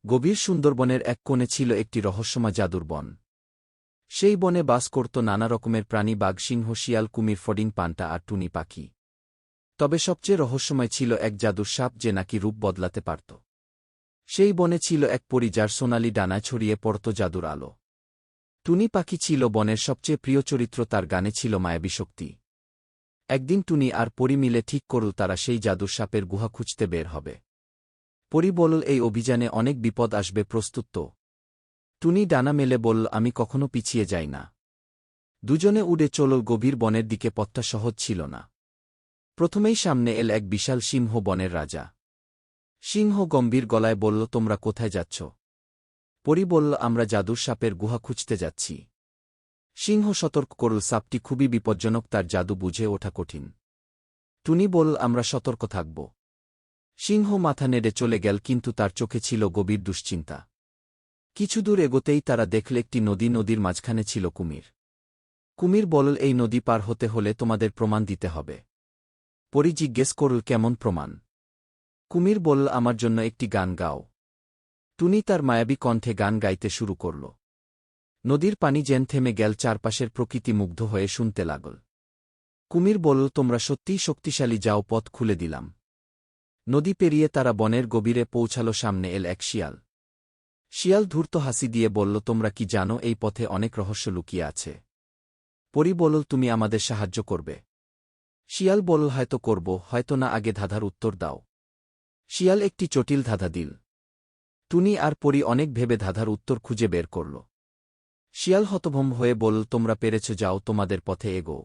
গভীর সুন্দরবনের এক কোণে ছিল একটি রহস্যময় জাদুর বন। সেই বনে বাস করত নানা রকমের প্রাণী, বাঘ, সিংহ, শিয়াল, কুমির, ফডিং, পান্তা আর টুনি পাখি। তবে সবচেয়ে রহস্যময় ছিল এক জাদুর সাপ যে নাকি রূপ বদলাতে পারত। সেই বনে ছিল এক পরী যার সোনালি ডানায় ছড়িয়ে পড়ত জাদুর আলো। টুনি পাখি ছিল বনের সবচেয়ে প্রিয় চরিত্র, তার গানে ছিল মায়াবী শক্তি। একদিন টুনি আর পরী মিলে ঠিক করল তারা সেই জাদুর সাপের গুহা খুঁজতে বের হবে। পরী বলল এই অভিযানে অনেক বিপদ আসবে, প্রস্তুত তো? টুনি ডানা মেলে বলল আমি কখনো পিছিয়ে যাই না। দুজনে উড়ে চলল গভীর বনের দিকে। পথটা সহজ ছিল না। প্রথমেই সামনে এল এক বিশাল সিংহ, বনের রাজা। সিংহ গম্ভীর গলায় বলল তোমরা কোথায় যাচ্ছ? পরী বলল আমরা জাদুর সাপের গুহা খুঁজতে যাচ্ছি। সিংহ সতর্ক করল সাপটি খুবই বিপজ্জনক, তার জাদু বুঝে ওঠা কঠিন। টুনি বলল আমরা সতর্ক থাকব। সিংহ মাথা নেড়ে চলে গেল, কিন্তু তার চোখে ছিল গভীর দুশ্চিন্তা। কিছু দূর এগোতেই তারা দেখল একটি নদী, নদীর মাঝখানে ছিল কুমির। কুমির বলল এই নদী পার হতে হলে তোমাদের প্রমাণ দিতে হবে। পরী জিজ্ঞেস করল কেমন প্রমাণ? কুমির বলল আমার জন্য একটি গান গাও। টুনি তার মায়াবী কণ্ঠে গান গাইতে শুরু করল। নদীর পানি যেন থেমে গেল, চারপাশের প্রকৃতি মুগ্ধ হয়ে শুনতে লাগল। কুমির বলল তোমরা সত্যিই শক্তিশালী, যাও, পথ খুলে দিলাম। নদী পেরিয়ে তারা বনের গভীরে পৌঁছাল। সামনে এল এক শিয়াল। শিয়াল ধূর্ত হাসি দিয়ে বলল তোমরা কি জানো এই পথে অনেক রহস্য লুকিয়ে আছে? পরী বলল তুমি আমাদের সাহায্য করবে। শিয়াল বলল হয়তো করব, হয়তো না, আগে ধাঁধার উত্তর দাও। শিয়াল একটি জটিল ধাঁধা দিল। টুনি আর পরী অনেক ভেবে ধাঁধার উত্তর খুঁজে বের করল। শিয়াল হতভম্ব হয়ে বলল তোমরা পেরেছ, যাও, তোমাদের পথে এগোও।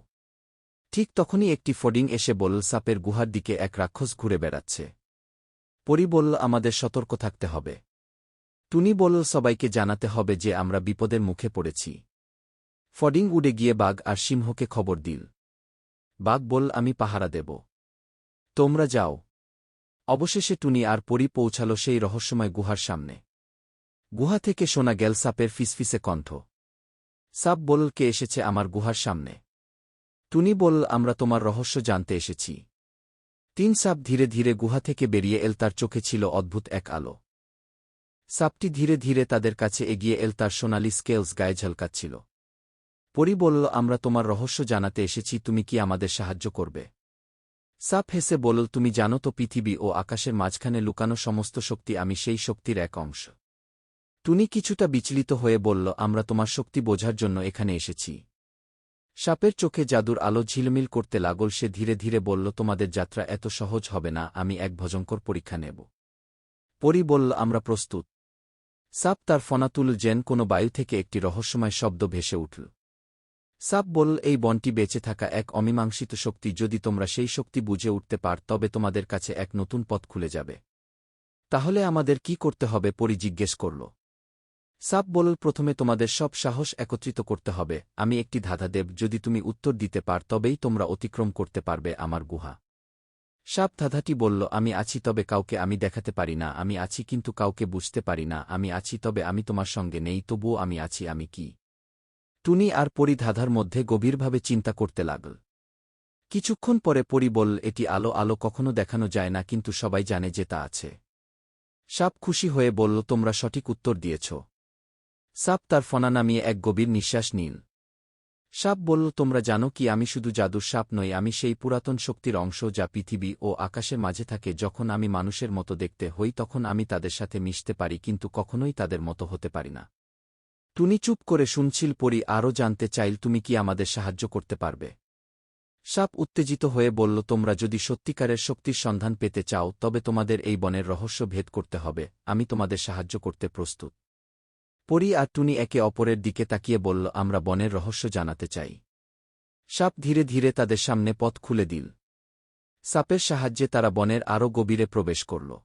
ঠিক তখনই একটি ফডিং এসে বলল সাপের গুহার দিকে এক রাক্ষস ঘুরে বেড়াচ্ছে। পরী বলল আমাদের সতর্ক থাকতে হবে। টুনি বলল সবাইকে জানাতে হবে যে আমরা বিপদের মুখে পড়েছি। ফডিং উড়ে গিয়ে বাঘ আর সিংহকে খবর দিল। বাঘ বলল আমি পাহারা দেব, তোমরা যাও। অবশেষে টুনি আর পরী পৌঁছাল সেই রহস্যময় গুহার সামনে। গুহা থেকে শোনা গেল সাপের ফিসফিসে কণ্ঠ। সাপ বলল কে এসেছে আমার গুহার সামনে? টুনি বলল আমরা তোমার রহস্য জানতে এসেছি। তিন সাপ ধীরে ধীরে গুহা থেকে বেরিয়ে এল, তার চোখে ছিল অদ্ভুত এক আলো। সাপটি ধীরে ধীরে তাদের কাছে এগিয়ে এল, তার সোনালি স্কেলস গায়ে ঝলকাচ্ছিল। পরী বলল আমরা তোমার রহস্য জানাতে এসেছি, তুমি কি আমাদের সাহায্য করবে? সাপ হেসে বলল তুমি জানো তো পৃথিবী ও আকাশের মাঝখানে লুকানো সমস্ত শক্তি, আমি সেই শক্তির এক অংশ। টুনি কিছুটা বিচলিত হয়ে বলল আমরা তোমার শক্তি বোঝার জন্য এখানে এসেছি। সাপের চোখে জাদুর আলো ঝিলমিল করতে লাগল। সে ধীরে ধীরে বলল তোমাদের যাত্রা এত সহজ হবে না, আমি এক ভয়ঙ্কর পরীক্ষা নেব। পরী বলল আমরা প্রস্তুত। সাপ তার ফনা তুলল, যেন কোনো বায়ু থেকে একটি রহস্যময় শব্দ ভেসে উঠল। সাপ বলল এই বনটি বেঁচে থাকা এক অমীমাংসিত শক্তি, যদি তোমরা সেই শক্তি বুঝে উঠতে পার তবে তোমাদের কাছে এক নতুন পথ খুলে যাবে। তাহলে আমাদের কি করতে হবে? পরী জিজ্ঞেস করল। সাপ বলল প্রথমে তোমাদের সব সাহস একত্রিত করতে হবে। আমি একটি ধাঁধা দেব, যদি তুমি উত্তর দিতে পার তবেই তোমরা অতিক্রম করতে পারবে আমার গুহা। সাপ ধাঁধাটি বলল আমি আছি তবে কাউকে আমি দেখাতে পারি না, আমি আছি কিন্তু কাউকে বুঝতে পারি না, আমি আছি তবে আমি তোমার সঙ্গে নেই, তবুও আমি আছি, আমি কি? টুনি আর পরী ধাঁধার মধ্যে গভীরভাবে চিন্তা করতে লাগল। কিছুক্ষণ পরে পরী বলল এটি আলো, আলো কখনো দেখানো যায় না, কিন্তু সবাই জানে যে তা আছে। সাপ খুশি হয়ে বলল তোমরা সঠিক উত্তর দিয়েছ। সাপ তার ফনা নামিয়ে এক গভীর নিঃশ্বাস নিল। সাপ বলল তোমরা জানো কি, আমি শুধু জাদুর সাপ নই, আমি সেই পুরাতন শক্তির অংশ যা পৃথিবী ও আকাশের মাঝে থাকে। যখন আমি মানুষের মতো দেখতে হই তখন আমি তাদের সাথে মিশতে পারি, কিন্তু কখনোই তাদের মতো হতে পারি না। টুনি চুপ করে শুনছিল। পরী আরও জানতে চাইল তুমি কি আমাদের সাহায্য করতে পারবে? সাপ উত্তেজিত হয়ে বলল তোমরা যদি সত্যিকারের শক্তির সন্ধান পেতে চাও তবে তোমাদের এই বনের রহস্য ভেদ করতে হবে, আমি তোমাদের সাহায্য করতে প্রস্তুত। পরী আর টুনি একে অপরের দিকে তাকিয়ে বলল আমরা বনের রহস্য জানাতে চাই। সাপ ধীরে ধীরে তাদের সামনে পথ খুলে দিল। সাপের সাহায্যে তারা বনের আরও গভীরে প্রবেশ করল।